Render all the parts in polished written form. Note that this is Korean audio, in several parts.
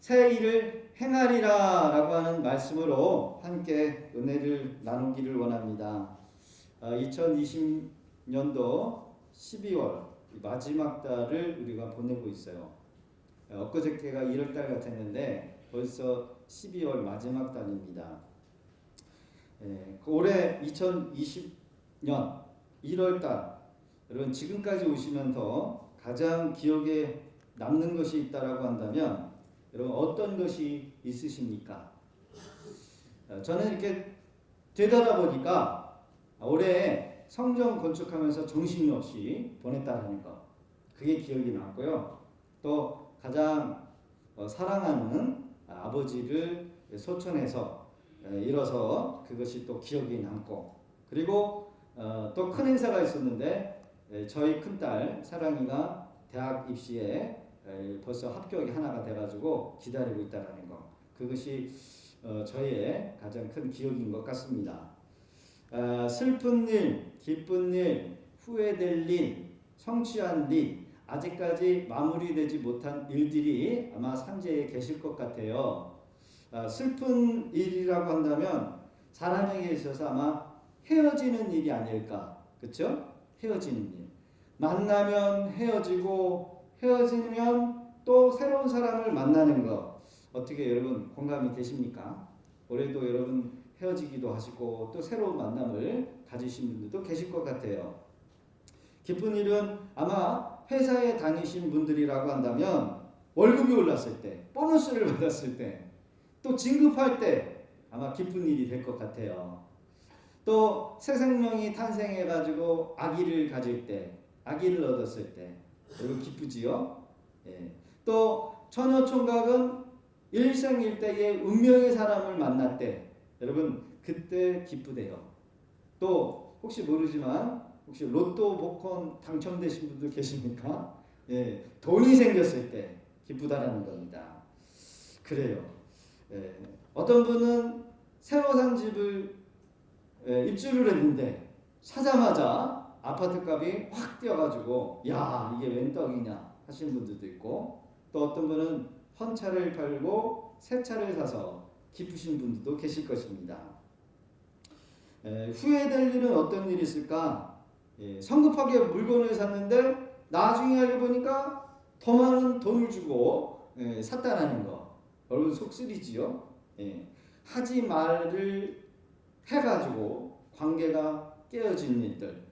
새 일을 행하리라 라고 하는 말씀으로 함께 은혜를 나누기를 원합니다. 2020년도 12월 마지막 달을 우리가 보내고 있어요. 엊그저께가 1월달 같았는데 벌써 12월 마지막 달입니다. 올해 2020년 1월달, 여러분 지금까지 오시면서 가장 기억에 남는 것이 있다라고 한다면 여러분 어떤 것이 있으십니까? 저는 이렇게 되돌아보니까 올해 성전 건축하면서 정신이 없이 보냈다는 것, 그게 기억이 났고요. 또 가장 사랑하는 아버지를 소천해서 잃어서 그것이 또 기억이 남고, 그리고 또 큰 행사가 있었는데 저희 큰딸 사랑이가 대학 입시에 벌써 합격이 하나가 돼가지고 기다리고 있다는 거, 그것이 저의 가장 큰 기억인 것 같습니다. 슬픈 일, 기쁜 일, 후회될 일, 성취한 일, 아직까지 마무리되지 못한 일들이 아마 산재에 계실 것 같아요. 슬픈 일이라고 한다면 사람에게 있어서 아마 헤어지는 일이 아닐까, 그렇죠? 헤어지는 일, 만나면 헤어지고 헤어지면 또 새로운 사람을 만나는 것, 어떻게 여러분 공감이 되십니까? 올해도 여러분 헤어지기도 하시고 또 새로운 만남을 가지신 분들도 계실 것 같아요. 기쁜 일은 아마 회사에 다니신 분들이라고 한다면 월급이 올랐을 때, 보너스를 받았을 때, 또 진급할 때 아마 기쁜 일이 될 것 같아요. 또 새 생명이 탄생해가지고 아기를 가질 때, 아기를 얻었을 때 여러분 기쁘지요? 또 처녀총각은 일생일대의 운명의 사람을 만날 때 여러분 그때 기쁘대요. 또 혹시 모르지만 혹시 로또 복권 당첨되신 분들 계십니까? 돈이 생겼을 때 기쁘다라는 겁니다. 그래요. 어떤 분은 새로 산 집을 입주를 했는데 사자마자 아파트 값이 확 뛰어가지고 야 이게 웬 떡이냐 하시는 분들도 있고, 또 어떤 분은 헌차를 팔고 새 차를 사서 기쁘신 분들도 계실 것입니다. 후회될 일은 어떤 일이 있을까? 성급하게 물건을 샀는데 나중에 알고 보니까 더 많은 돈을 주고 샀다라는 거, 여러분 속쓰리지요? 하지 말을 해가지고 관계가 깨어진 일들,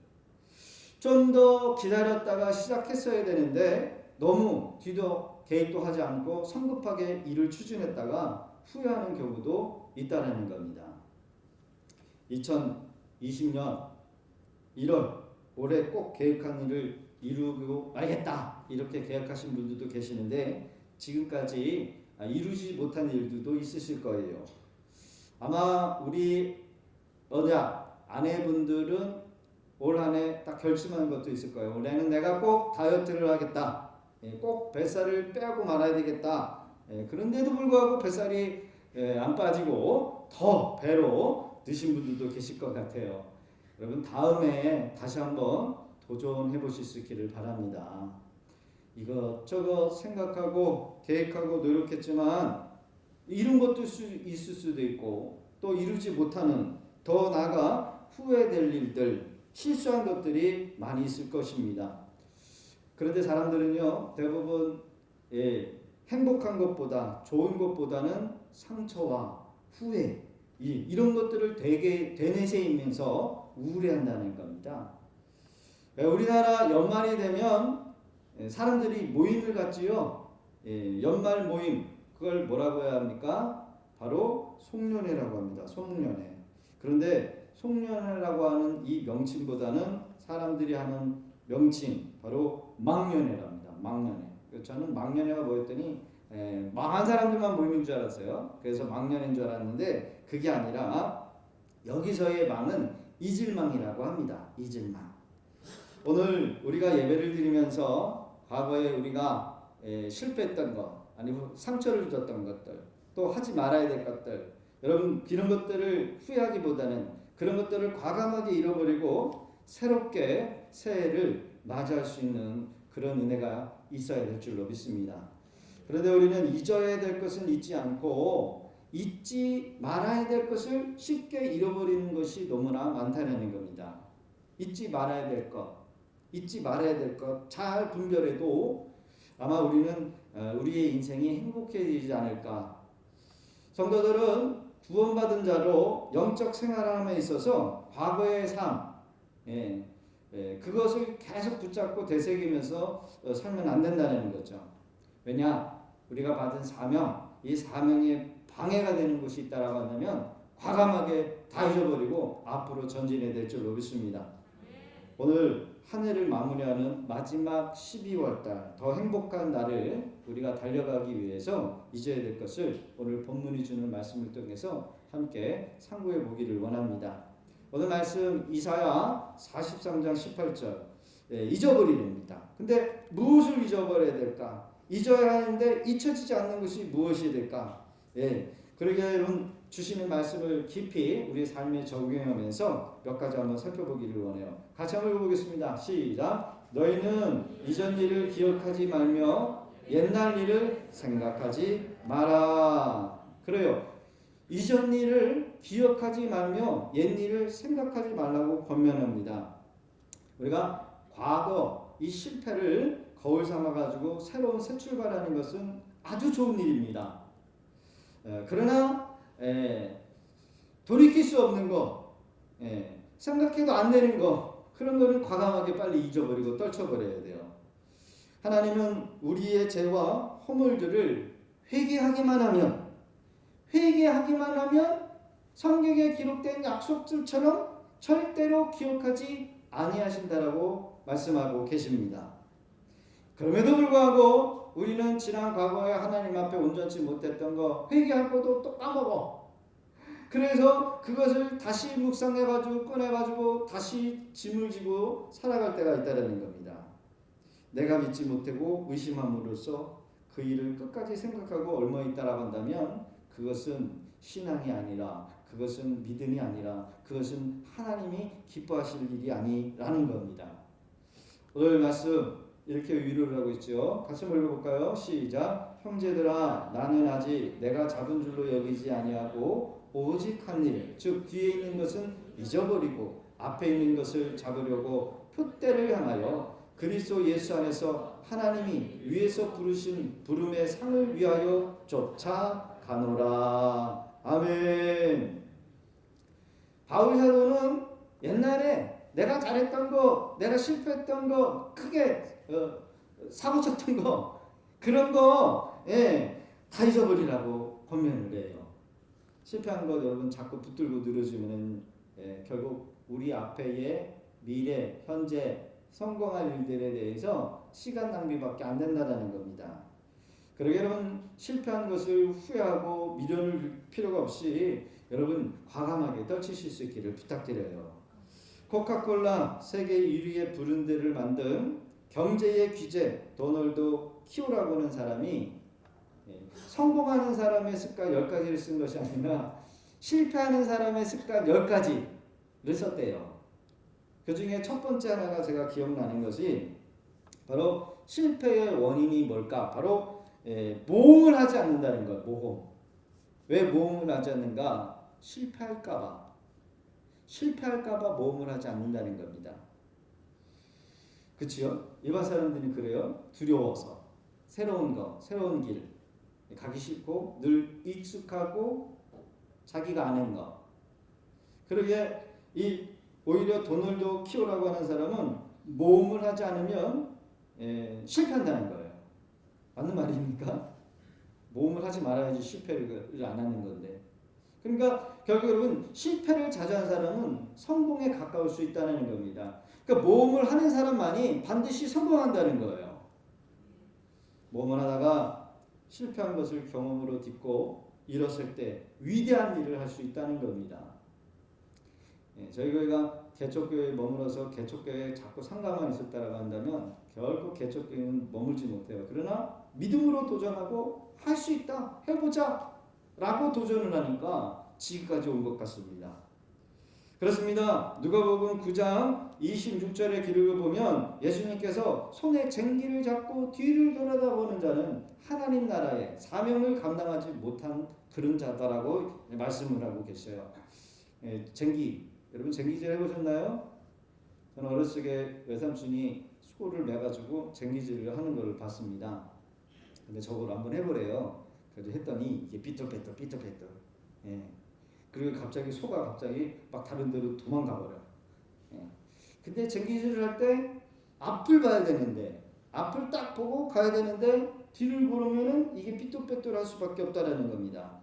좀 더 기다렸다가 시작했어야 되는데 너무 뒤도 개입도 하지 않고 성급하게 일을 추진했다가 후회하는 경우도 있다라는 겁니다. 2020년 1월 올해 꼭 계획한 일을 이루고 말겠다 이렇게 계획하신 분들도 계시는데 지금까지 이루지 못한 일들도 있으실 거예요. 아마 우리 아내분들은 올 한 해 딱 결심하는 것도 있을 거예요. 올해는 내가 꼭 다이어트를 하겠다. 꼭 뱃살을 빼고 말아야 되겠다. 그런데도 불구하고 뱃살이 안 빠지고 더 배로 드신 분들도 계실 것 같아요. 여러분 다음에 다시 한번 도전해 보실 수 있기를 바랍니다. 이것저것 생각하고 계획하고 노력했지만 이룬 것도 있을 수도 있고 또 이루지 못하는, 더 나아가 후회될 일들, 실수한 것들이 많이 있을 것입니다. 그런데 사람들은요 대부분 행복한 것보다, 좋은 것보다는 상처와 후회, 이런 것들을 되게 되뇌세이면서 우울해한다는 겁니다. 우리나라 연말이 되면 사람들이 모임을 갖지요. 연말 모임, 그걸 뭐라고 해야 합니까? 바로 송년회라고 합니다. 송년회. 그런데 송년회라고 하는 이 명칭보다는 사람들이 하는 명칭, 바로 망년회랍니다. 망년회. 저는 망년회가 뭐였더니 망한 사람들만 모이는 줄 알았어요. 그래서 망년회인 줄 알았는데 그게 아니라 여기서의 망은 이질망이라고 합니다. 이질망. 오늘 우리가 예배를 드리면서 과거에 우리가 실패했던 것, 아니면 상처를 줬던 것들, 또 하지 말아야 될 것들, 여러분 이런 것들을 후회하기보다는 그런 것들을 과감하게 잃어버리고 새롭게 새해를 맞이할 수 있는 그런 은혜가 있어야 될 줄로 믿습니다. 그런데 우리는 잊어야 될 것은 잊지 않고 잊지 말아야 될 것을 쉽게 잃어버리는 것이 너무나 많다는 겁니다. 잊지 말아야 될 것, 잊지 말아야 될 것 잘 분별해도 아마 우리는 우리의 인생이 행복해지지 않을까. 성도들은 구원받은 자로 영적 생활함에 있어서 과거의 삶, 그것을 계속 붙잡고 되새기면서 살면 안 된다는 거죠. 왜냐? 우리가 받은 사명, 이 사명에 방해가 되는 것이 있다라고 한다면 과감하게 다 잊어버리고 앞으로 전진해야 될 줄로 믿습니다. 오늘 한 해를 마무리하는 마지막 12월달 더 행복한 날을 우리가 달려가기 위해서 잊어야 될 것을 오늘 본문이 주는 말씀을 통해서 함께 상고해 보기를 원합니다. 오늘 말씀 이사야 43장 18절 잊어버리랍니다. 근데 무엇을 잊어버려야 될까? 잊어야 하는데 잊혀지지 않는 것이 무엇이 될까? 그러게 여러분 주시는 말씀을 깊이 우리 삶에 적용하면서 몇 가지 한번 살펴보기를 원해요. 같이 한번 읽어보겠습니다. 시작. 너희는 이전 일을 기억하지 말며 옛날 일을 생각하지 마라. 그래요. 이전 일을 기억하지 말며 옛 일을 생각하지 말라고 권면합니다. 우리가 과거 이 실패를 거울 삼아 가지고 새로운 새 출발하는 것은 아주 좋은 일입니다. 그러나 돌이킬 수 없는 거, 생각해도 안 되는 거, 그런 거는 과감하게 빨리 잊어버리고 떨쳐버려야 돼요. 하나님은 우리의 죄와 허물들을 회개하기만 하면 성경에 기록된 약속들처럼 절대로 기억하지 아니하신다라고 말씀하고 계십니다. 그럼에도 불구하고 우리는 지난 과거에 하나님 앞에 온전치 못했던 거 회개하고도 또 까먹어. 그래서 그것을 다시 묵상해가지고 꺼내가지고 다시 짐을 지고 살아갈 때가 있다는 겁니다. 내가 믿지 못하고 의심함으로써 그 일을 끝까지 생각하고 얽매있다라고 한다면 그것은 신앙이 아니라, 그것은 믿음이 아니라, 그것은 하나님이 기뻐하실 일이 아니라는 겁니다. 오늘 말씀 이렇게 위로를 하고 있죠. 같이 읽어볼까요? 시작. 형제들아, 나는 아직 내가 잡은 줄로 여기지 아니하고 오직 한 일, 즉 뒤에 있는 것은 잊어버리고 앞에 있는 것을 잡으려고 표대를 향하여 그리스도 예수 안에서 하나님이 위에서 부르신 부름의 상을 위하여 쫓아가노라. 아멘. 바울 사도는 옛날에 내가 잘했던 거, 내가 실패했던 거, 크게 사고 쳤던 거, 그런 거 다 잊어버리라고 권면을 해요. 실패한 거 여러분 자꾸 붙들고 늘어지면 결국 우리 앞에의 미래, 현재 성공할 일들에 대해서 시간 낭비밖에 안 된다는 겁니다. 그러게 여러분 실패한 것을 후회하고 미련을 필요가 없이 여러분 과감하게 떨치실 수 있기를 부탁드려요. 코카콜라 세계 1위의 브랜드를 만든 경제의 귀재 도널드 키오라고 하는 사람이 성공하는 사람의 습관 10가지를 쓴 것이 아니라 실패하는 사람의 습관 10가지를 썼대요. 그 중에 첫 번째 하나가 제가 기억나는 것이 바로 실패의 원인이 뭘까? 바로 모험을 하지 않는다는 것. 모험. 왜 모험을 하지 않는가? 실패할까봐 모험을 하지 않는다는 겁니다. 그치요? 일반 사람들이 그래요. 두려워서 새로운 거, 새로운 길 가기 싫고 늘 익숙하고 자기가 아는 거. 그러게 오히려 도널드 키오라고 하는 사람은 모험을 하지 않으면 실패한다는 거예요. 맞는 말입니까? 모험을 하지 말아야지 실패를 안 하는 건데. 그러니까 결국 여러분 실패를 자주 한 사람은 성공에 가까울 수 있다는 겁니다. 그러니까 모험을 하는 사람만이 반드시 성공한다는 거예요. 모험을 하다가 실패한 것을 경험으로 딛고 일었을 때 위대한 일을 할 수 있다는 겁니다. 저희 교회가 개척교회에 머물러서 개척교회에 자꾸 상가만 있었다라고 한다면 결국 개척교회는 머물지 못해요. 그러나 믿음으로 도전하고 할 수 있다, 해보자 라고 도전을 하니까 지금까지 온 것 같습니다. 그렇습니다. 누가복음 9장 26절의 기록을 보면 예수님께서 손에 쟁기를 잡고 뒤를 돌아다보는 자는 하나님 나라의 사명을 감당하지 못한 그런 자다라고 말씀을 하고 계셔요. 쟁기, 여러분 쟁기질 해보셨나요? 저는 어렸을 때 외삼촌이 소를 매가지고 쟁기질을 하는 걸 봤습니다. 근데 저걸 한번 해보래요. 그래도 했더니 이게 삐뚤빼뚤. 그리고 갑자기 소가 막 다른 데로 도망가 버려. 근데 쟁기질을 할 때 앞을 봐야 되는데 앞을 딱 보고 가야 되는데 뒤를 보면은 이게 삐뚤빼뚤할 수밖에 없다라는 겁니다.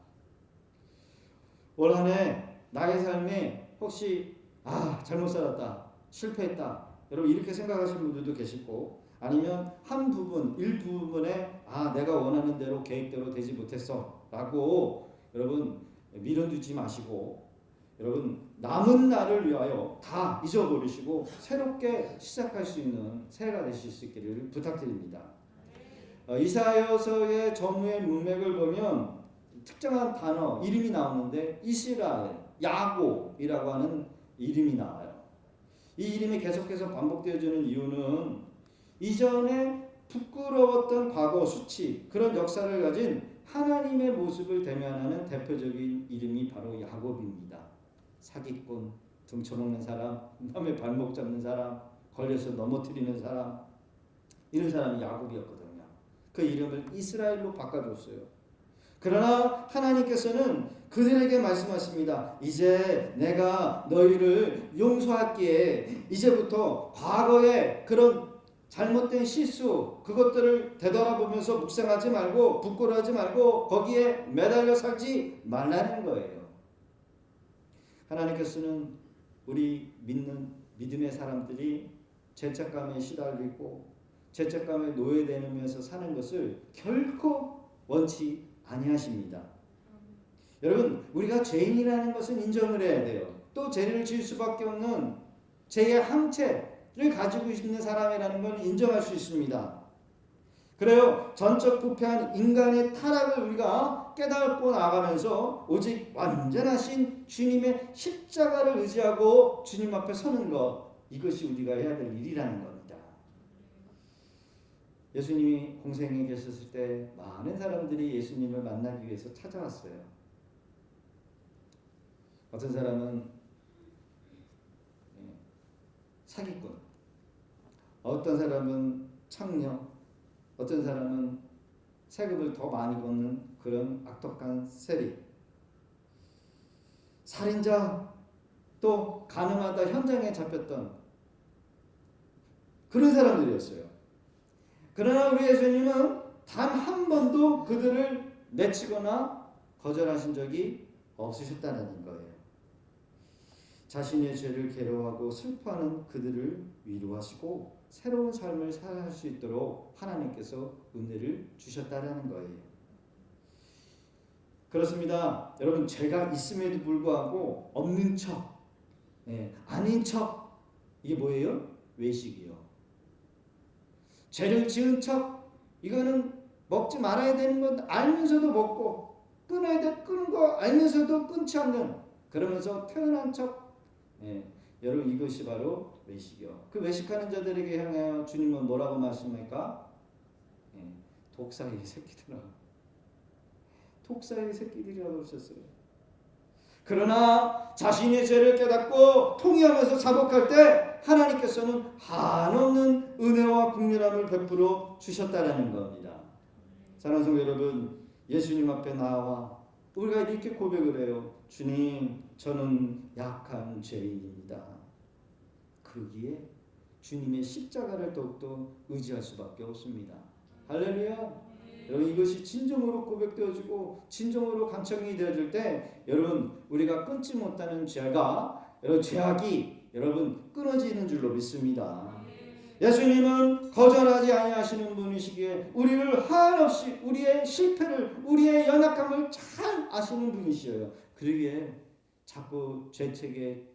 올 한 해 나의 삶에 혹시 잘못 살았다, 실패했다, 여러분 이렇게 생각하시는 분들도 계시고, 아니면 한 부분, 일부분에 내가 원하는 대로 계획대로 되지 못했어 라고 여러분 밀어두지 마시고, 여러분 남은 날을 위하여 다 잊어버리시고 새롭게 시작할 수 있는 새해가 되실 수 있기를 부탁드립니다. 이사야서의 전후의 문맥을 보면 특정한 단어, 이름이 나오는데 이스라엘, 야곱이라고 하는 이름이 나와요. 이 이름이 계속해서 반복되어지는 이유는 이전에 부끄러웠던 과거 수치, 그런 역사를 가진 하나님의 모습을 대면하는 대표적인 이름이 바로 야곱입니다. 사기꾼, 등쳐먹는 사람, 남의 발목 잡는 사람, 걸려서 넘어뜨리는 사람, 이런 사람이 야곱이었거든요. 그 이름을 이스라엘로 바꿔줬어요. 그러나 하나님께서는 그들에게 말씀하십니다. 이제 내가 너희를 용서할기에 이제부터 과거의 그런 잘못된 실수, 그것들을 되돌아보면서 묵상하지 말고 부끄러워하지 말고 거기에 매달려 살지 말라는 거예요. 하나님께서는 우리 믿는 믿음의 사람들이 죄책감에 시달리고 죄책감에 노예되면서 사는 것을 결코 원치 아니하십니다. 여러분, 우리가 죄인이라는 것은 인정을 해야 돼요. 또 죄를 지을 수밖에 없는 죄의 함체를 가지고 있는 사람이라는 건 인정할 수 있습니다. 그래요. 전적 부패한 인간의 타락을 우리가 깨닫고 나가면서 오직 완전하신 주님의 십자가를 의지하고 주님 앞에 서는 것, 이것이 우리가 해야 될 일이라는 겁니다. 예수님이 공생에 계셨을 때 많은 사람들이 예수님을 만나기 위해서 찾아왔어요. 어떤 사람은 사기꾼, 어떤 사람은 창녀, 어떤 사람은 세금을 더 많이 걷는 그런 악독한 세리, 살인자, 또 가늠하다 현장에 잡혔던 그런 사람들이었어요. 그러나 우리 예수님은 단 한 번도 그들을 내치거나 거절하신 적이 없으셨다는 거예요. 자신의 죄를 괴로워하고 슬퍼하는 그들을 위로하시고 새로운 삶을 살 수 있도록 하나님께서 은혜를 주셨다는 거예요. 그렇습니다. 여러분, 죄가 있음에도 불구하고 없는 척, 아닌 척, 이게 뭐예요? 외식이요. 죄를 지은 척, 이거는 먹지 말아야 되는 건 알면서도 먹고 끊어야 돼 끊은 거 알면서도 끊지 않는, 그러면서 태어난 척. 여러분, 이것이 바로 외식이요. 그 외식하는 자들에게 향하여 주님은 뭐라고 말씀합니까? 독사의 새끼들아, 독사의 새끼들이라고 하셨어요. 그러나 자신의 죄를 깨닫고 통회하면서 자복할 때 하나님께서는 한없는 은혜와 긍휼함을 베풀어 주셨다라는 겁니다. 사랑하는 성도 여러분, 예수님 앞에 나와 우리가 이렇게 고백을 해요. 주님, 저는 약한 죄인입니다. 그러기에 주님의 십자가를 더욱더 의지할 수밖에 없습니다. 할렐루야. 여러분, 이것이 진정으로 고백되어지고 진정으로 간청이 되어질 때 여러분, 우리가 끊지 못하는 죄가, 여러분 죄악이 여러분 끊어지는 줄로 믿습니다. 예수님은 거절하지 아니하시는 분이시기에 우리를 한없이 우리의 실패를, 우리의 연약함을 잘 아시는 분이시여요. 그러기에 자꾸 죄책에,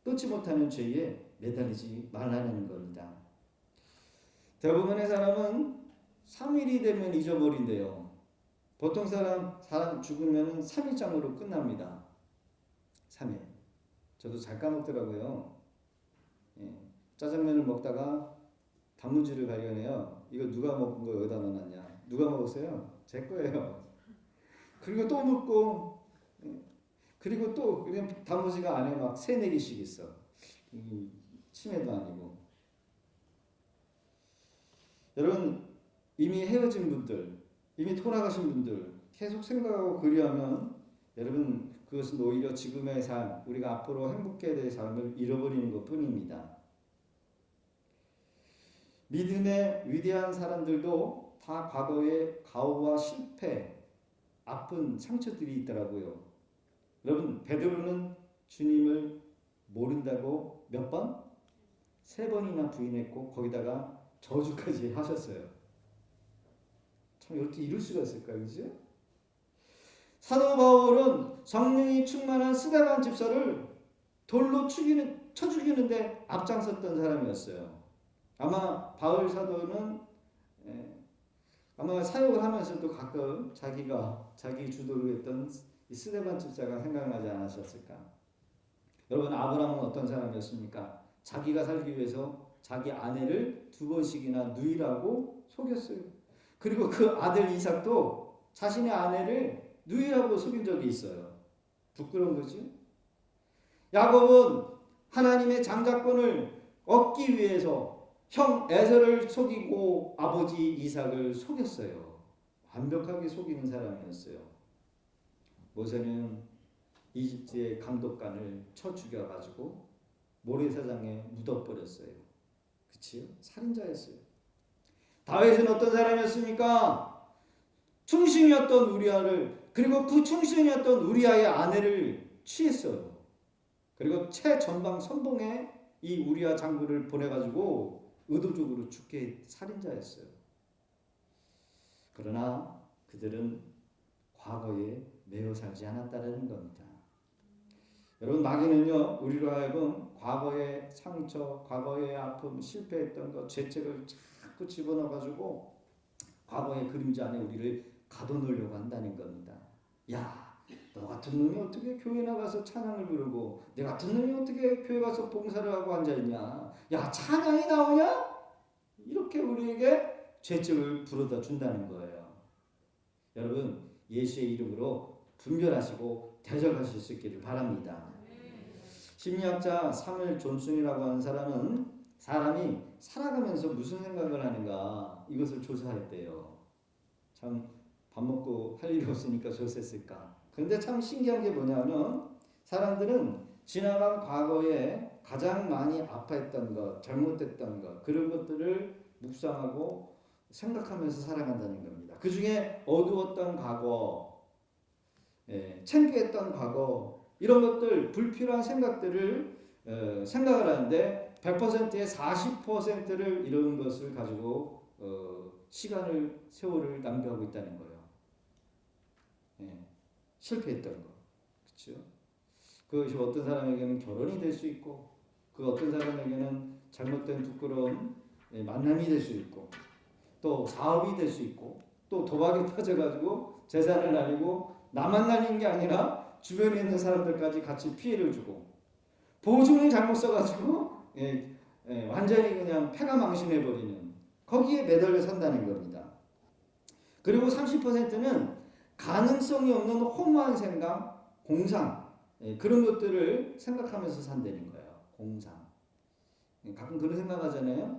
끊지 못하는 죄에 매달리지 말라는 겁니다. 대부분의 사람은 3일이 되면 잊어버린대요. 보통 사람 죽으면 3일장으로 끝납니다. 3일. 저도 잘 까먹더라고요. 예. 짜장면을 먹다가 단무지를 발견해요. 이거 누가 먹은 거 여기다 넣어놨냐? 누가 먹었어요? 제 거예요. 그리고 또 먹고, 예. 그리고 또 그냥 단무지가 안에 막 3-4개씩 있어. 치매도 아니고. 여러분, 이미 헤어진 분들, 이미 돌아가신 분들 계속 생각하고 그리하면 여러분, 그것은 오히려 지금의 삶, 우리가 앞으로 행복해야 될 삶을 잃어버리는 것 뿐입니다. 믿음의 위대한 사람들도 다 과거에 가오와 실패, 아픈 상처들이 있더라고요. 여러분, 베드로는 주님을 모른다고 몇 번? 3번이나 부인했고 거기다가 저주까지 하셨어요. 참 이렇게 이룰 수가 있을까요? 그죠? 사도 바울은 성령이 충만한 스데반 집사를 돌로 쳐 죽이는데 앞장섰던 사람이었어요. 아마 바울 사도는 아마 사역을 하면서도 가끔 자기 주도로 했던 이 스데반 집사가 생각나지 않으셨을까? 여러분, 아브라함은 어떤 사람이었습니까? 자기가 살기 위해서 자기 아내를 2번씩이나 누이라고 속였어요. 그리고 그 아들 이삭도 자신의 아내를 누이라고 속인 적이 있어요. 부끄러운 거지? 야곱은 하나님의 장자권을 얻기 위해서 형 에서를 속이고 아버지 이삭을 속였어요. 완벽하게 속이는 사람이었어요. 모세는 이집트의 감독관을 쳐 죽여가지고 모래사장에 묻어버렸어요. 그치요? 살인자였어요. 다윗은 어떤 사람이었습니까? 충신이었던 우리아를, 그리고 그 충신이었던 우리아의 아내를 취했어요. 그리고 최전방 선봉에 이 우리아 장군을 보내가지고 의도적으로 죽게 살인자였어요. 그러나 그들은 과거에 매여 살지 않았다는 겁니다. 여러분, 마귀는요, 우리로 하여금 과거의 상처, 과거의 아픔, 실패했던 것, 죄책을 자꾸 집어넣어가지고 과거의 그림자 안에 우리를 가둬놓으려고 한다는 겁니다. 야, 너 같은 놈이 어떻게 교회 나가서 찬양을 부르고, 내 같은 놈이 어떻게 교회 가서 봉사를 하고 앉아있냐? 야, 찬양이 나오냐? 이렇게 우리에게 죄책을 불어다 준다는 거예요. 여러분, 예수의 이름으로 분별하시고 대적하실 수 있기를 바랍니다. 심리학자 사무엘 존슨이라고 하는 사람은 사람이 살아가면서 무슨 생각을 하는가 이것을 조사했대요. 참 밥 먹고 할 일이 없으니까 조사했을까. 그런데 참 신기한 게 뭐냐면 사람들은 지나간 과거에 가장 많이 아파했던 것, 잘못됐던 것, 그런 것들을 묵상하고 생각하면서 살아간다는 겁니다. 그 중에 어두웠던 과거, 창피했던 과거, 이런 것들, 불필요한 생각들을 생각을 하는데 100%의 40%를 이런 것을 가지고 시간을, 세월을 낭비하고 있다는 거예요. 실패했던 거. 그렇죠? 그것이 어떤 사람에게는 결혼이 될 수 있고, 그 어떤 사람에게는 잘못된 부끄러운 만남이 될 수 있고, 또 사업이 될 수 있고, 또 도박에 빠져가지고 재산을 날리고 나만 날리는 게 아니라 주변에 있는 사람들까지 같이 피해를 주고, 보증을 잘못 써가지고 완전히 그냥 패가 망신해버리는, 거기에 매달려 산다는 겁니다. 그리고 30%는 가능성이 없는 허무한 생각, 공상, 그런 것들을 생각하면서 산다는 거예요. 공상. 가끔 그런 생각하잖아요.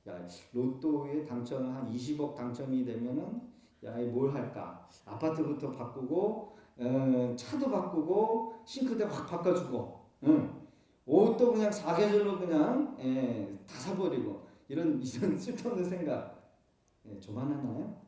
야, 로또에 당첨 한 20억 당첨이 되면은 야, 뭘 할까? 아파트부터 바꾸고, 차도 바꾸고, 싱크대 확 바꿔주고, 옷도 그냥 사계절로 그냥 다 사버리고, 이런 쓸데없는 생각 좀 하나요?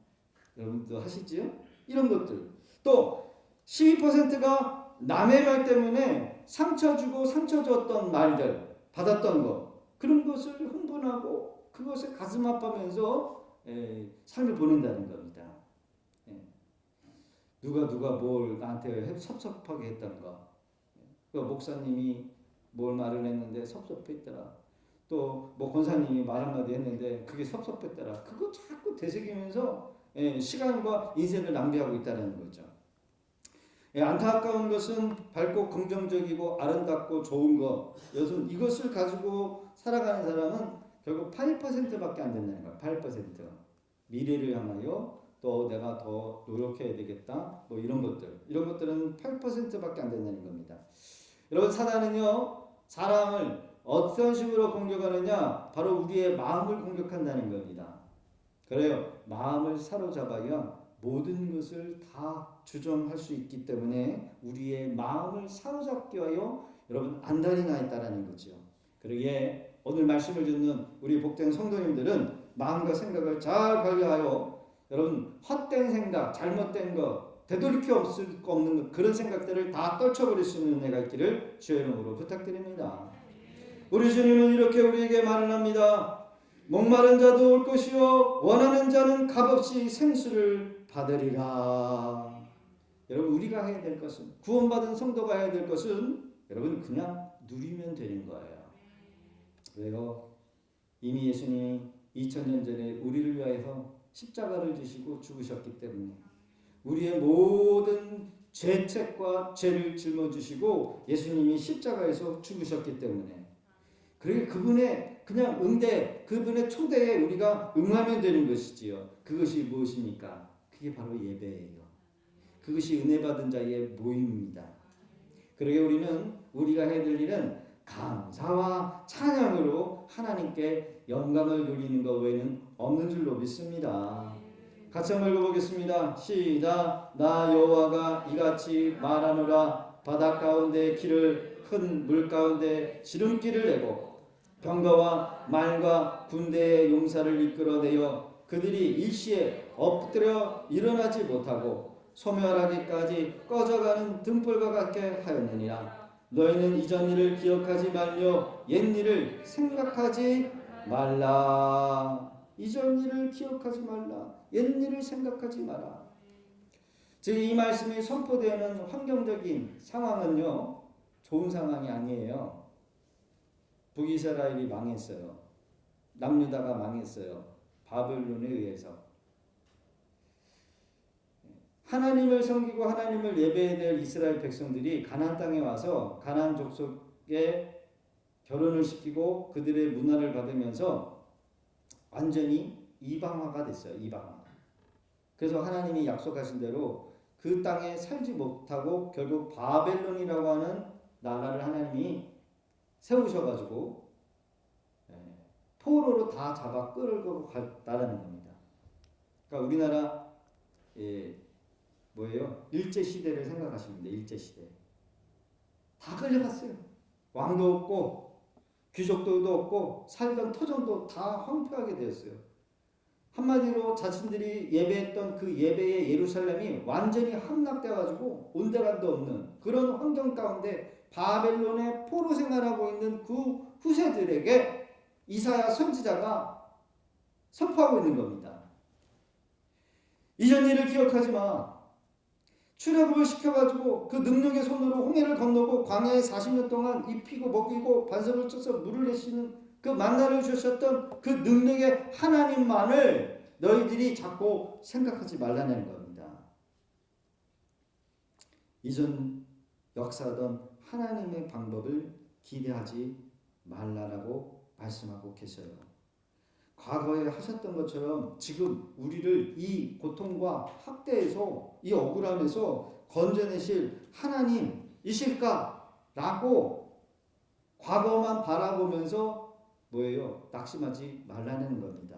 여러분도 하시지요? 이런 것들. 또 12%가 남의 말 때문에 상처 주고 상처 줬던 말들, 받았던 것, 그런 것을 흥분하고 그것에 가슴 아파하면서 삶을 보낸다는 겁니다. 누가 뭘 나한테 섭섭하게 했던 거, 목사님이 뭘 말을 했는데 섭섭했더라. 또 뭐 권사님이 말 한마디 했는데 그게 섭섭했더라. 그거 자꾸 되새기면서 시간과 인생을 낭비하고 있다는 거죠. 안타까운 것은 밝고 긍정적이고 아름답고 좋은 것, 여러분 이것을 가지고 살아가는 사람은 결국 8%밖에 안 된다는 거예요. 8%. 미래를 향하여 또 내가 더 노력해야 되겠다. 뭐 이런 것들은 8%밖에 안 된다는 겁니다. 여러분 사단은요 사람을 어떤 식으로 공격하느냐? 바로 우리의 마음을 공격한다는 겁니다. 그래요. 마음을 사로잡아야 모든 것을 다 주장할 수 있기 때문에 우리의 마음을 사로잡기 위하여 여러분 안달이 나 있다라는 거죠. 그러기에 오늘 말씀을 듣는 우리 복된 성도님들은 마음과 생각을 잘 관리하여 여러분 헛된 생각, 잘못된 것, 되돌이켜 없을 거 없는 것, 그런 생각들을 다 떨쳐버릴 수 있는 은혜가 있기를 주의 이름으로 부탁드립니다. 우리 주님은 이렇게 우리에게 말을 합니다. 목마른 자도 올 것이요 원하는 자는 값없이 생수를 받으리라. 여러분 우리가 해야 될 것은, 구원받은 성도가 해야 될 것은 여러분 그냥 누리면 되는 거예요. 왜요? 이미 예수님이 2000년 전에 우리를 위하여 십자가를 지시고 죽으셨기 때문에 우리의 모든 죄책과 죄를 짊어지시고 예수님이 십자가에서 죽으셨기 때문에 그러니 그분의 그냥 응대, 그분의 초대에 우리가 응하면 되는 것이지요. 그것이 무엇입니까? 그게 바로 예배예요. 그것이 은혜 받은 자의 모임입니다. 그러게 우리가 해야 될 일은 감사와 찬양으로 하나님께 영광을 돌리는 것 외에는 없는 줄로 믿습니다. 같이 한번 읽어보겠습니다. 시작. 나 여호와가 이같이 말하노라. 바다 가운데 길을 큰 물 가운데 지름길을 내고 병거와 말과 군대의 용사를 이끌어내어 그들이 일시에 엎드려 일어나지 못하고 소멸하기까지 꺼져가는 등불과 같게 하였느니라. 너희는 이전 일을 기억하지 말며 옛 일을 생각하지 말라. 이전 일을 기억하지 말라. 옛 일을 생각하지 마라. 즉 이 말씀이 선포되는 환경적인 상황은요 좋은 상황이 아니에요. 북이스라엘이 망했어요. 남유다가 망했어요. 바벨론에 의해서. 하나님을 섬기고 하나님을 예배해야 될 이스라엘 백성들이 가나안 땅에 와서 가나안 족속에 결혼을 시키고 그들의 문화를 받으면서 완전히 이방화가 됐어요. 이방화. 그래서 하나님이 약속하신 대로 그 땅에 살지 못하고 결국 바벨론이라고 하는 나라를 하나님이 세우셔가지고 포로로 다 잡아 끌고 갔다라는 겁니다. 그러니까 우리나라 뭐예요? 일제시대를 생각하시면 돼요. 일제시대. 다 끌려갔어요. 왕도 없고 귀족들도 없고 살던 토종도 다 황폐하게 되었어요. 한마디로 자신들이 예배했던 그 예배의 예루살렘이 완전히 함락되어가지고 온데간도 없는 그런 환경 가운데 바벨론의 포로 생활하고 있는 그 후세들에게 이사야 선지자가 선포하고 있는 겁니다. 이전 일을 기억하지 마. 출애굽을 시켜가지고 그 능력의 손으로 홍해를 건너고 광야에 40년 동안 입히고 먹이고 반석을 쳐서 물을 내시는 그 만나를 주셨던 그 능력의 하나님만을 너희들이 자꾸 생각하지 말라는 겁니다. 이전 역사하던 하나님의 방법을 기대하지 말라라고 말씀하고 계셔요. 과거에 하셨던 것처럼 지금 우리를 이 고통과 학대에서 이 억울함에서 건져내실 하나님이실까라고 과거만 바라보면서 뭐예요? 낙심하지 말라는 겁니다.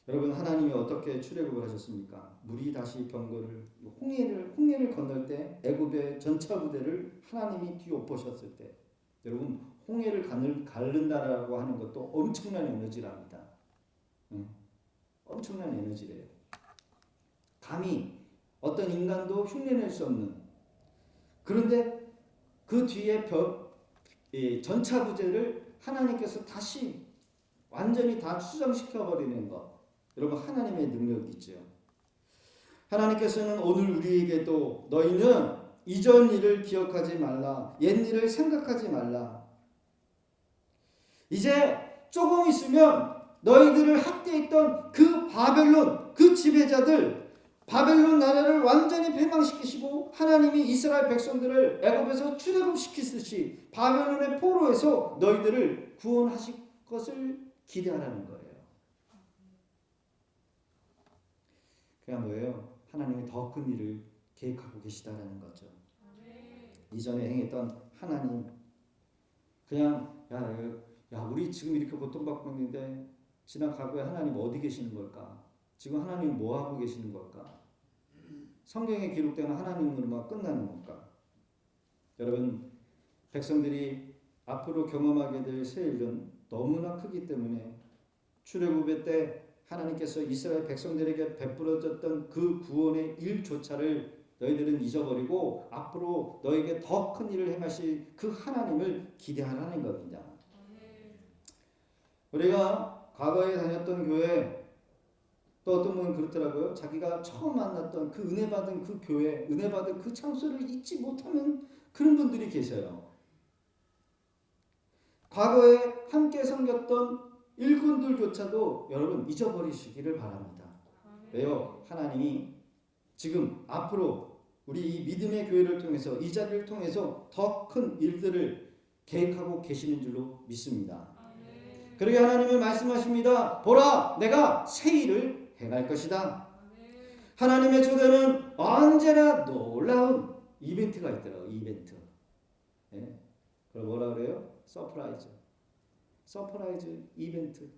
여러분 하나님이 어떻게 출애굽을 하셨습니까? 물이 다시 병거를 홍해를 건널 때 애굽의 전차 부대를 하나님이 뒤엎으셨을 때 여러분 홍해를 가른다라고 하는 것도 엄청난 에너지랍니다. 엄청난 에너지래요. 감히 어떤 인간도 흉내낼 수 없는. 그런데 그 뒤에 전차 부대를 하나님께서 다시 완전히 다 수정시켜버리는 것. 여러분 하나님의 능력이죠. 하나님께서는 오늘 우리에게도 너희는 이전 일을 기억하지 말라. 옛 일을 생각하지 말라. 이제 조금 있으면 너희들을 학대했던 그 바벨론, 그 지배자들 바벨론 나라를 완전히 패망시키시고 하나님이 이스라엘 백성들을 애굽에서 출애굽시키듯이 바벨론의 포로에서 너희들을 구원하실 것을 기대하라는 거예요. 그냥 뭐예요? 하나님이 더 큰 일을 계획하고 계시다라는 거죠. 이전에 행했던 하나님, 그냥 야 우리 지금 이렇게 고통받고 있는데 지난 과거에 하나님 어디 계시는 걸까? 지금 하나님 뭐 하고 계시는 걸까? 성경에 기록되는 하나님으로만 끝나는 걸까? 여러분, 백성들이 앞으로 경험하게 될 새 일은 너무나 크기 때문에 출애굽의 때 하나님께서 이스라엘 백성들에게 베풀어졌던 그 구원의 일조차를 너희들은 잊어버리고 앞으로 너에게 더 큰 일을 행하실 그 하나님을 기대하라는 겁니다. 우리가 과거에 다녔던 교회, 또 어떤 분은 그렇더라고요. 자기가 처음 만났던 그 은혜 받은 그 교회, 은혜 받은 그 장소를 잊지 못하는 그런 분들이 계세요. 과거에 함께 섬겼던 일꾼들조차도 여러분 잊어버리시기를 바랍니다. 왜요? 하나님이 지금 앞으로 우리 이 믿음의 교회를 통해서 이 자리를 통해서 더 큰 일들을 계획하고 계시는 줄로 믿습니다. 그러게 하나님은 말씀하십니다. 보라, 내가 새 일을 행할 것이다. 하나님의 초대는 언제나 놀라운 이벤트가 있더라고요. 이벤트. 네. 그걸 뭐라 그래요? 서프라이즈. 서프라이즈 이벤트.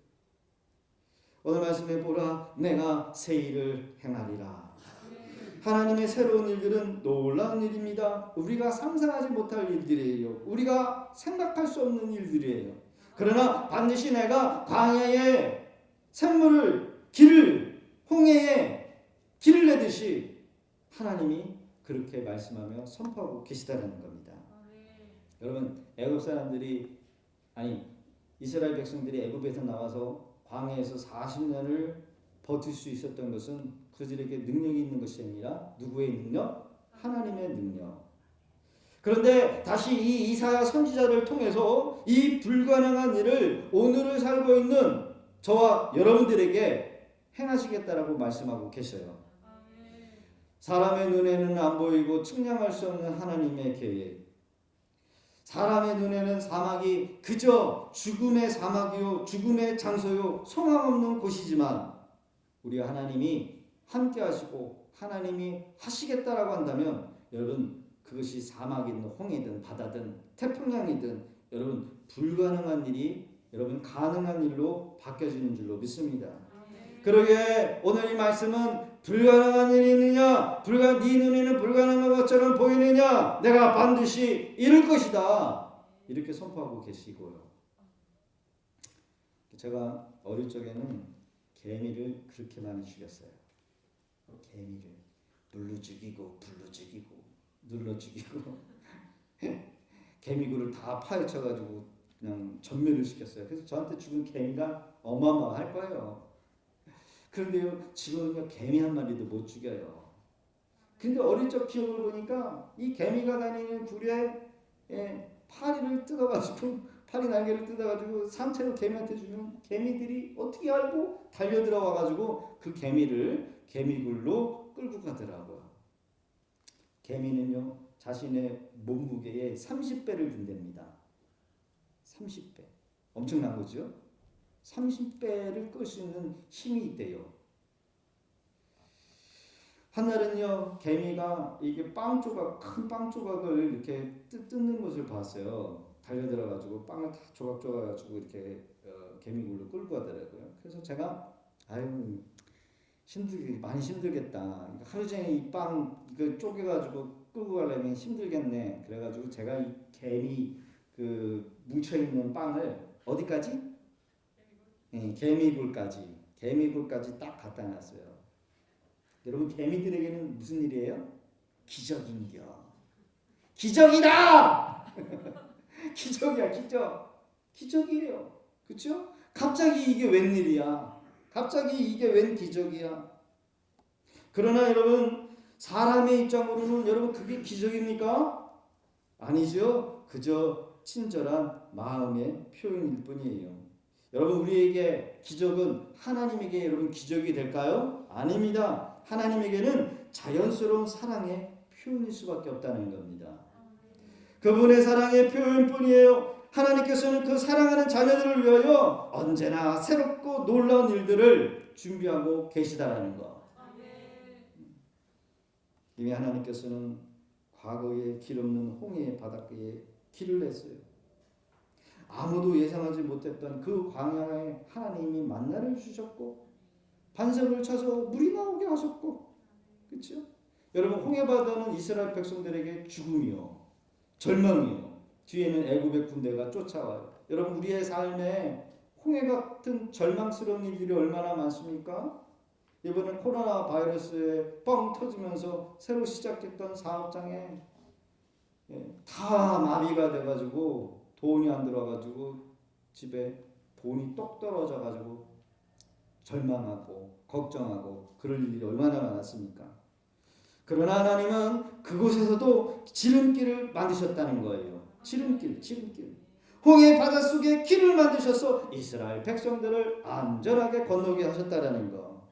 오늘 말씀에 보라, 내가 새 일을 행하리라. 하나님의 새로운 일들은 놀라운 일입니다. 우리가 상상하지 못할 일들이에요. 우리가 생각할 수 없는 일들이에요. 그러나 반드시 내가 광야에 샘물을 길을 홍해에 길을 내듯이 하나님이 그렇게 말씀하며 선포하고 계시다는 겁니다. 여러분, 애굽 사람들이 이스라엘 백성들이 애굽에서 나와서 광야에서 40년을 버틸 수 있었던 것은 그들에게 능력이 있는 것이 아니라 누구의 능력? 하나님의 능력. 그런데 다시 이 이사야 선지자를 통해서 이 불가능한 일을 오늘을 살고 있는 저와 여러분들에게 행하시겠다라고 말씀하고 계셔요. 사람의 눈에는 안 보이고 측량할 수 없는 하나님의 계획. 사람의 눈에는 사막이 그저 죽음의 사막이요, 죽음의 장소요, 소망 없는 곳이지만 우리 하나님이 함께 하시고 하나님이 하시겠다라고 한다면 여러분, 그것이 사막이든 홍해든 바다든 태평양이든 여러분 불가능한 일이 여러분 가능한 일로 바뀌어지는 줄로 믿습니다. 그러게 오늘 이 말씀은 불가능한 일이 있느냐? 네 눈에는 불가능한 것처럼 보이느냐? 내가 반드시 이룰 것이다. 이렇게 선포하고 계시고요. 제가 어릴 적에는 개미를 그렇게 많이 죽였어요. 개미를 눌러 죽이고 불러 죽이고 눌러 죽이고 개미굴을 다 파헤쳐가지고 그냥 전멸을 시켰어요. 그래서 저한테 죽은 개미가 어마어마할 거예요. 그런데요, 지금은요 개미 한 마리도 못 죽여요. 근데 어릴 적 기억을 보니까 이 개미가 다니는 굴에 파리를 뜯어가지고 파리 날개를 뜯어가지고 산채로 개미한테 주면 개미들이 어떻게 알고 달려 들어와가지고 그 개미를 개미굴로 끌고 가더라고요. 개미는요 자신의 몸무게의 30배를 든답니다. 30배. 엄청난 거죠? 30배를 끌 수 있는 힘이 있대요. 한날은요 개미가 이게 큰 빵 조각을 이렇게 뜯는 것을 봤어요. 달려들어가지고 빵을 다 조각조각 가지고 이렇게 개미굴로 끌고 가더라고요. 그래서 제가 많이 힘들겠다. 하루 종일 이 빵 이거 쪼개가지고 끌고 가려면 힘들겠네. 그래가지고 제가 이 개미 뭉쳐 있는 빵을 어디까지? 개미굴까지 딱 갖다 놨어요. 여러분, 개미들에게는 무슨 일이에요? 기적인겨. 기적이다. 기적이야, 기적이에요. 그렇죠? 갑자기 이게 웬일이야? 갑자기 이게 웬 기적이야? 그러나 여러분, 사람의 입장으로는 여러분 그게 기적입니까? 아니죠. 그저 친절한 마음의 표현일 뿐이에요. 여러분 우리에게 기적은 하나님에게 여러분 기적이 될까요? 아닙니다. 하나님에게는 자연스러운 사랑의 표현일 수밖에 없다는 겁니다. 그분의 사랑의 표현뿐이에요. 하나님께서는 그 사랑하는 자녀들을 위하여 언제나 새롭고 놀라운 일들을 준비하고 계시다라는 것. 이미 하나님께서는 과거에 길 없는 홍해 바닷가에 길을 냈어요. 아무도 예상하지 못했던 그 광야에 하나님이 만나를 주셨고 반석을 쳐서 물이 나오게 하셨고, 그렇죠? 여러분 홍해 바다는 이스라엘 백성들에게 죽음이요, 절망이요. 뒤에는 애굽의 군대가 쫓아와요. 여러분 우리의 삶에 홍해 같은 절망스러운 일들이 얼마나 많습니까? 이번에 코로나 바이러스에 뻥 터지면서 새로 시작했던 사업장에 다 마비가 돼가지고 돈이 안 들어가지고 집에 돈이 똑 떨어져가지고 절망하고 걱정하고 그럴 일이 얼마나 많았습니까? 그러나 하나님은 그곳에서도 지름길을 만드셨다는 거예요. 지름길. 홍해 바닷속에 길을 만드셔서 이스라엘 백성들을 안전하게 건너게 하셨다는 거.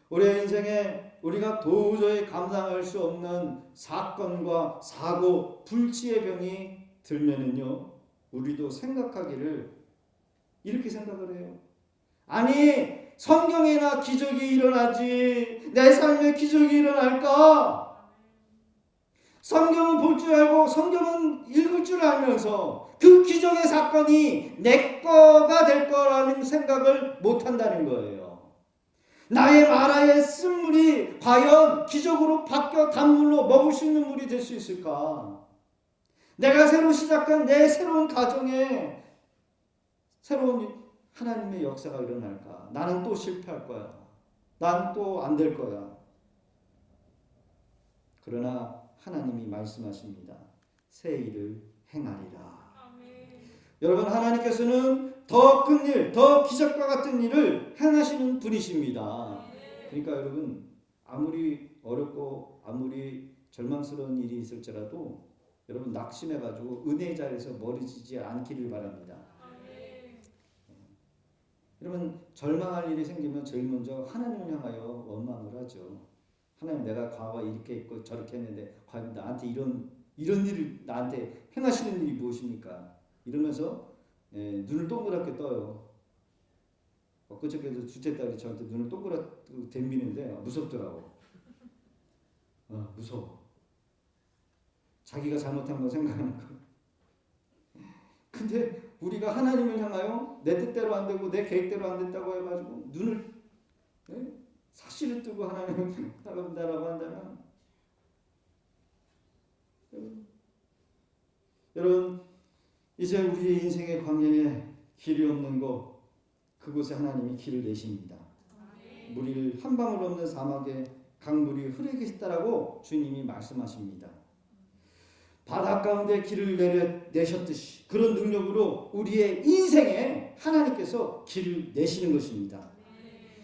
우리의 인생에 우리가 도저히 감당할 수 없는 사건과 사고, 불치의 병이 들면은요, 우리도 생각하기를 이렇게 생각을 해요. 아니 성경에나 기적이 일어나지 내 삶에 기적이 일어날까? 성경은 볼 줄 알고 성경은 읽을 줄 알면서 그 기적의 사건이 내 거가 될 거라는 생각을 못한다는 거예요. 나의 마라의 쓴물이 과연 기적으로 바뀌어 단물로 먹을 수 있는 물이 될 수 있을까? 내가 새로 시작한 내 새로운 가정에 새로운 하나님의 역사가 일어날까? 나는 또 실패할 거야. 난 또 안 될 거야. 그러나 하나님이 말씀하십니다. 새 일을 행하리라. 여러분 하나님께서는 더 큰 일, 더 기적과 같은 일을 행하시는 분이십니다. 그러니까 여러분 아무리 어렵고 아무리 절망스러운 일이 있을지라도 여러분 낙심해가지고 은혜의 자리에서 멀어지지 않기를 바랍니다. 여러분 절망할 일이 생기면 제일 먼저 하나님을 향하여 원망을 하죠. 하나님 내가 과거에 이렇게 했고 저렇게 했는데 과연 나한테 이런 일을 나한테 행하시는 일이 무엇입니까? 이러면서 눈을 동그랗게 떠요. 엊그저께도 둘째 딸이 저한테 눈을 동그랗게 댐비는데 무섭더라고. 무서워. 자기가 잘못한 거 생각하는 거. 근데 우리가 하나님을 향하여 내 뜻대로 안 되고 내 계획대로 안 된다고 해가지고 눈을 사실을 뜨고 하나님을 따라간다라고 한다면 여러분 이제 우리의 인생의 광야에 길이 없는 곳 그곳에 하나님이 길을 내십니다. 물이 한 방울 없는 사막에 강물이 흐르게 했다라고 주님이 말씀하십니다. 바다 가운데 길을 내셨듯이 그런 능력으로 우리의 인생에 하나님께서 길을 내시는 것입니다.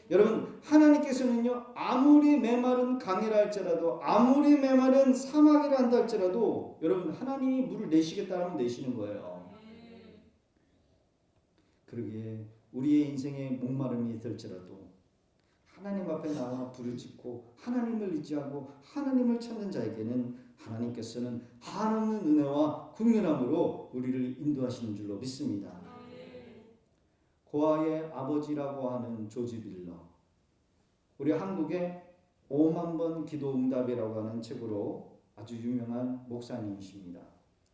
여러분 하나님께서는요 아무리 메마른 강이라 할지라도 아무리 메마른 사막이라 한다 할지라도 여러분 하나님이 물을 내시겠다면 내시는 거예요. 그러기에 우리의 인생에 목마름이 될지라도 하나님 앞에 나와 부르짖고 하나님을 의지하고 하나님을 찾는 자에게는 하나님께서는 한없는 은혜와 국률함으로 우리를 인도하시는 줄로 믿습니다. 고아의 아버지라고 하는 조지 빌러, 우리 한국의 5만 번 기도 응답이라고 하는 책으로 아주 유명한 목사님이십니다.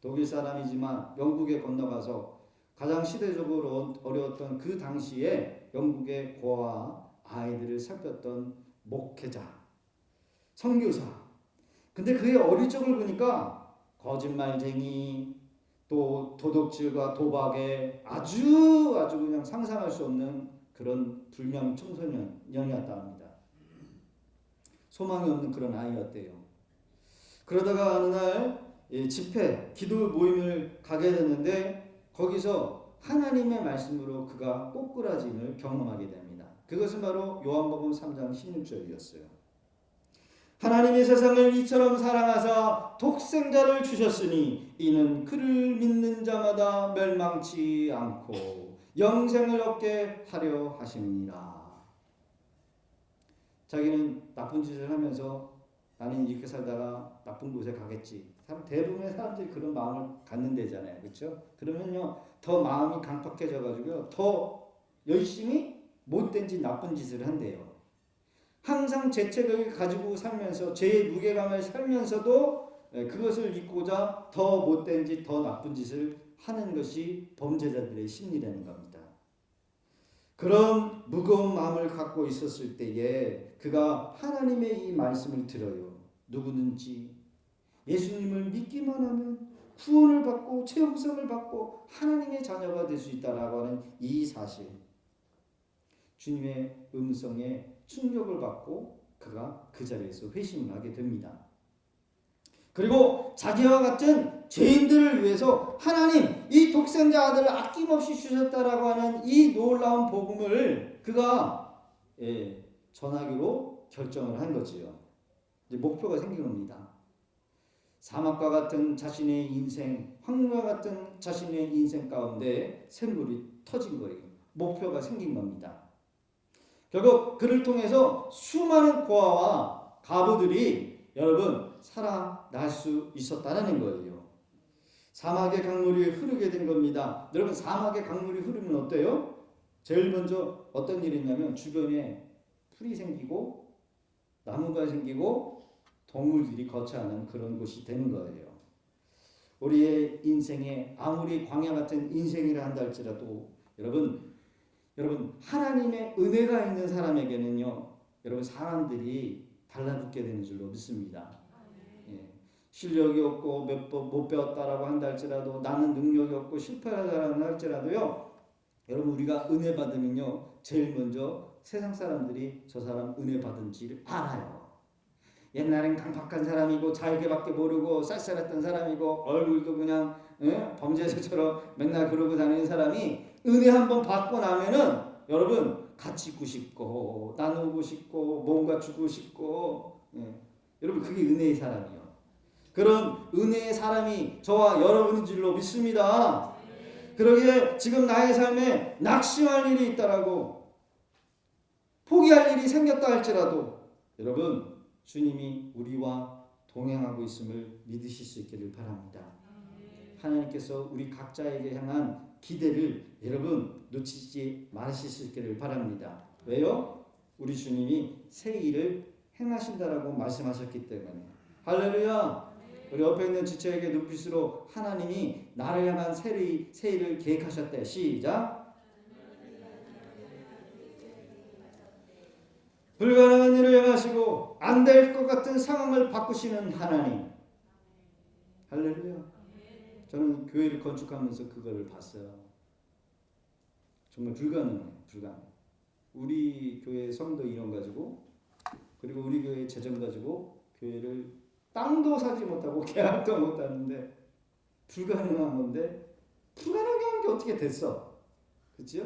독일 사람이지만 영국에 건너가서 가장 시대적으로 어려웠던 그 당시에 영국의 고아 아이들을 살폈던 목회자, 선교사. 근데 그의 어릴 적을 보니까 거짓말쟁이, 또 도둑질과 도박에 아주 그냥 상상할 수 없는 그런 불량 청소년이었다 합니다. 소망이 없는 그런 아이였대요. 그러다가 어느 날 집회, 기도 모임을 가게 됐는데 거기서 하나님의 말씀으로 그가 꼬꾸라짐을 경험하게 됩니다. 그것은 바로 요한복음 3장 16절이었어요. 하나님이 세상을 이처럼 사랑하사 독생자를 주셨으니 이는 그를 믿는 자마다 멸망치 않고 영생을 얻게 하려 하심이니라. 자기는 나쁜 짓을 하면서 나는 이렇게 살다가 나쁜 곳에 가겠지. 대부분의 사람들이 그런 마음을 갖는 데잖아요. 그렇죠? 그러면요 더 마음이 강팍해져 가지고요 더 열심히 못된 짓 나쁜 짓을 한대요. 항상 죄책을 가지고 살면서 죄의 무게감을 살면서도 그것을 잊고자 더 못된 짓, 더 나쁜 짓을 하는 것이 범죄자들의 심리라는 겁니다. 그런 무거운 마음을 갖고 있었을 때에 그가 하나님의 이 말씀을 들어요. 누구든지 예수님을 믿기만 하면 구원을 받고 죄용서를 받고 하나님의 자녀가 될 수 있다라고 하는 이 사실, 주님의 음성에 충격을 받고 그가 그 자리에서 회심을 하게 됩니다. 그리고 자기와 같은 죄인들을 위해서 하나님 이 독생자 아들을 아낌없이 주셨다라고 하는 이 놀라운 복음을 그가 전하기로 결정을 한 거지요. 이제 목표가 생긴 겁니다. 사막과 같은 자신의 인생, 황무와 같은 자신의 인생 가운데 샘물이 터진 거예요. 목표가 생긴 겁니다. 결국 그를 통해서 수많은 고아와 가부들이 여러분 살아날 수 있었다는 거예요. 사막의 강물이 흐르게 된 겁니다. 여러분 사막의 강물이 흐르면 어때요? 제일 먼저 어떤 일이 있냐면 주변에 풀이 생기고 나무가 생기고 동물들이 거처하는 그런 곳이 되는 거예요. 우리의 인생에 아무리 광야 같은 인생이라 한다 할지라도 여러분 하나님의 은혜가 있는 사람에게는요 여러분 사람들이 달라붙게 되는 줄로 믿습니다. 실력이 없고 몇 번 못 배웠다라고 한다 할지라도 나는 능력이 없고 실패하다라고 할지라도요 여러분 우리가 은혜 받으면요 제일 먼저 세상 사람들이 저 사람 은혜 받은지를 알아요. 옛날엔 강팍한 사람이고 자유계밖에 모르고 쌀쌀했던 사람이고 얼굴도 그냥 범죄자처럼 맨날 그러고 다니는 사람이 은혜 한번 받고 나면은 여러분 같이 있고 싶고 나누고 싶고 뭔가 주고 싶고 여러분 그게 은혜의 사람이요. 그런 은혜의 사람이 저와 여러분인 줄로 믿습니다. 그러기에 지금 나의 삶에 낙심할 일이 있다라고 포기할 일이 생겼다 할지라도 여러분 주님이 우리와 동행하고 있음을 믿으실 수 있기를 바랍니다. 하나님께서 우리 각자에게 향한 기대를 여러분 놓치지 마실 수 있기를 바랍니다. 왜요? 우리 주님이 새 일을 행하신다라고 말씀하셨기 때문에. 할렐루야. 우리 옆에 있는 지체에게 눈빛으로 하나님이 나를 향한 새 일을 계획하셨대. 시작. 불가능한 일을 행하시고 안 될 것 같은 상황을 바꾸시는 하나님. 할렐루야. 저는 교회를 건축하면서 그거를 봤어요. 정말 불가능해요. 우리 교회 성도 인원 가지고 그리고 우리 교회 재정 가지고 교회를 땅도 사지 못하고 계약도 못하는데 불가능한 건데 불가능한 게 어떻게 됐어? 그렇죠?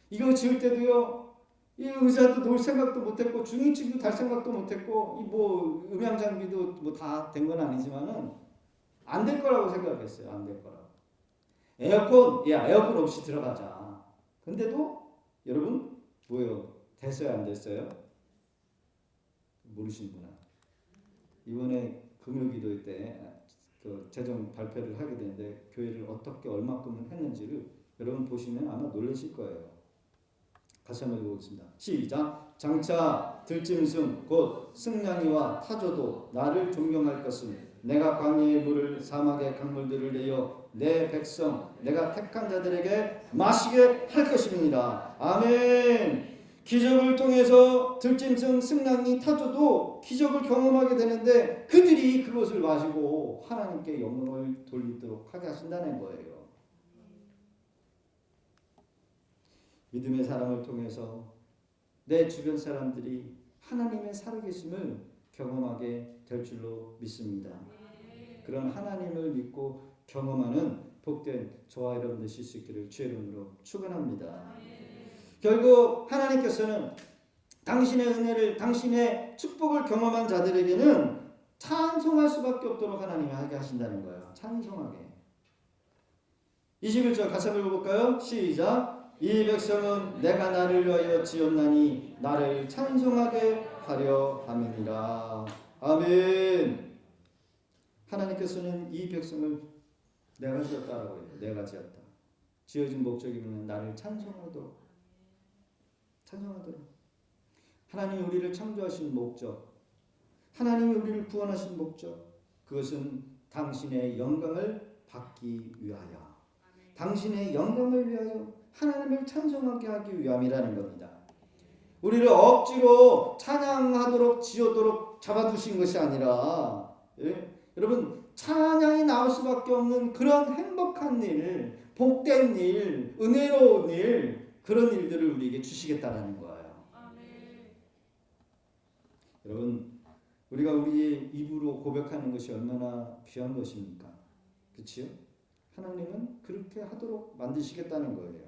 이거 지을 때도요. 이 의자도 놓을 생각도 못했고 중인층도 달 생각도 못했고 뭐 음향 장비도 뭐 다 된 건 아니지만은 안 될 거라고 생각했어요. 안 될 거라고. 에어컨 없이 들어가자. 근데도 여러분 뭐예요? 됐어요? 안 됐어요? 모르시는구나. 이번에 금요기도 때 그 재정 발표를 하게 되는데 교회를 어떻게 얼마큼 했는지를 여러분 보시면 아마 놀라실 거예요. 같이 한번 읽어보겠습니다. 시작. 장차 들짐승 곧 승냥이와 타조도 나를 존경할 것은 내가 광야의 물을 사막의 강물들을 내어 내 백성 내가 택한 자들에게 마시게 할 것입니다. 아멘. 기적을 통해서 들짐승 승냥이 타조도 기적을 경험하게 되는데 그들이 그것을 마시고 하나님께 영광을 돌리도록 하게 하신다는 거예요. 믿음의 사람을 통해서 내 주변 사람들이 하나님의 살아계심을 경험하게 될 줄로 믿습니다. 그런 하나님을 믿고 경험하는 복된 저와 여러분 되실 수 있기를 주의 이름으로 축원합니다. 결국 하나님께서는 당신의 은혜를 당신의 축복을 경험한 자들에게는 찬송할 수밖에 없도록 하나님이 하게 하신다는 거예요. 찬송하게. 21절 같이 한번 읽어볼까요? 시작. 이 백성은 내가 나를 위하여 지었나니 나를 찬송하게 하려 함이니라. 아멘. 하나님께서는 이 백성을 내가 지었다라고 해요. 내가 지었다. 지어진 목적이 뭐냐면 나를 찬송하도록. 하나님이 우리를 창조하신 목적, 하나님이 우리를 구원하신 목적, 그것은 당신의 영광을 받기 위하여, 당신의 영광을 위하여 하나님을 찬송하게 하기 위함이라는 겁니다. 우리를 억지로 찬양하도록 지어도록 잡아두신 것이 아니라, 여러분 찬양이 나올 수밖에 없는 그런 행복한 일, 복된 일, 은혜로운 일, 그런 일들을 우리에게 주시겠다라는 거예요. 여러분 우리가 우리의 입으로 고백하는 것이 얼마나 귀한 것입니까? 그렇지요? 하나님은 그렇게 하도록 만드시겠다는 거예요.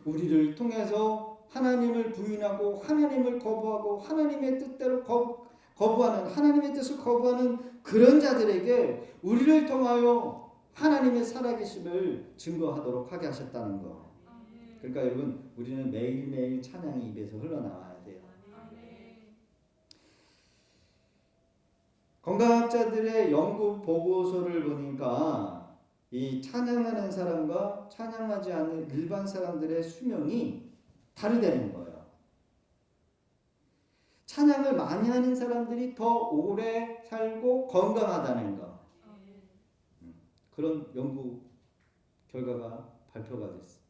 우리를 통해서 하나님을 부인하고 하나님을 거부하고 하나님의 뜻대로 거부하는, 하나님의 뜻을 거부하는 그런 자들에게 우리를 통하여 하나님의 살아계심을 증거하도록 하게 하셨다는 거. 그러니까 여러분 우리는 매일매일 찬양이 입에서 흘러나와야 돼요. 건강학자들의 연구 보고서를 보니까 이 찬양하는 사람과 찬양하지 않는 일반 사람들의 수명이 다르다는 거예요. 찬양을 많이 하는 사람들이 더 오래 살고 건강하다는 거. 그런 연구 결과가 발표가 됐어요.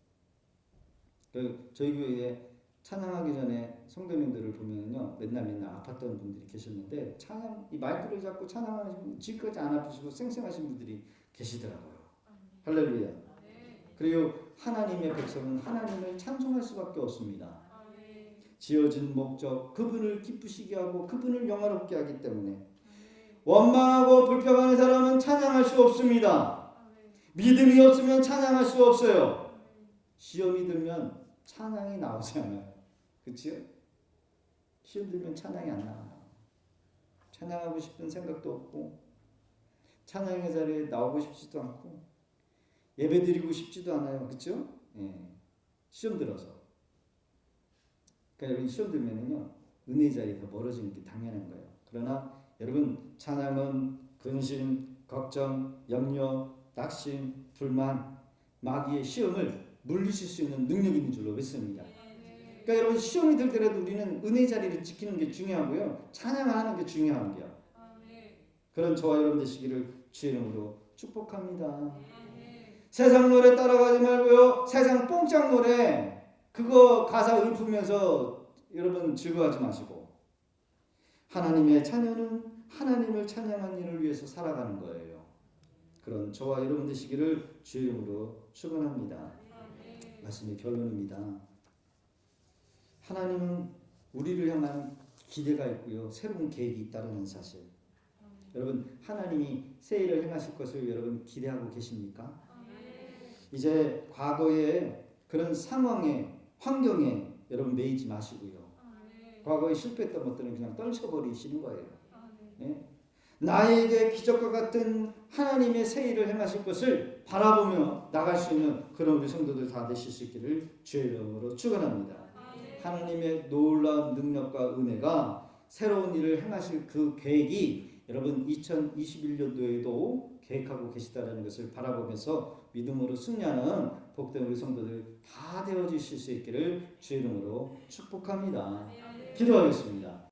저희 교회에 찬양하기 전에 성도님들을 보면요, 맨날 아팠던 분들이 계셨는데 찬양, 이 마이크를 잡고 찬양하는 분 지금까지 안 아프시고 쌩쌩하신 분들이 계시더라고요. 할렐루야. 그리고 하나님의 백성은 하나님을 찬송할 수밖에 없습니다. 지어진 목적, 그분을 기쁘시게 하고 그분을 영화롭게 하기 때문에 원망하고 불평하는 사람은 찬양할 수 없습니다. 믿음이 없으면 찬양할 수 없어요. 시험이 들면 찬양이 나오지 않아요. 그렇지요? 시험 들면 찬양이 안 나와요. 찬양하고 싶은 생각도 없고 찬양의 자리에 나오고 싶지도 않고 예배드리고 싶지도 않아요. 그렇죠? 예. 시험 들어서. 그러니까 여러분 시험 들면은요 은혜 자리에서 멀어지는 게 당연한 거예요. 그러나 여러분 찬양은 근심, 걱정, 염려, 낙심, 불만, 마귀의 시험을 물리칠 수 있는 능력이 있는 줄로 믿습니다. 그러니까 여러분 시험이 들 때라도 우리는 은혜 자리를 지키는 게 중요하고요. 찬양하는 게 중요한 거예요. 그런 저와 여러분 되시기를 주의 이름으로 축복합니다. 세상 노래 따라가지 말고요. 세상 뽕짝 노래 그거 가사 읊으면서 여러분 즐거워하지 마시고 하나님의 자녀는 하나님을 찬양하는 일을 위해서 살아가는 거예요. 그런 저와 여러분 되시기를 주의 이름으로 축원합니다. 말씀의 결론입니다. 하나님은 우리를 향한 기대가 있고요. 새로운 계획이 있다는 사실. 여러분 하나님이 새 일을 행하실 것을 여러분 기대하고 계십니까? 이제 과거의 그런 상황에 환경에 여러분 매이지 마시고요. 과거에 실패했던 것들은 그냥 떨쳐버리시는 거예요. 네? 나에게 기적과 같은 하나님의 새 일을 행하실 것을 바라보며 나갈 수 있는 그런 우리 성도들 다 되실 수 있기를 주의 이름으로 축원합니다. 하나님의 놀라운 능력과 은혜가 새로운 일을 행하실 그 계획이 여러분 2021년도에도 계획하고 계시다는 것을 바라보면서 믿음으로 승리하는 복된 우리 성도들 다 되어주실 수 있기를 주의 이름으로 축복합니다. 기도하겠습니다.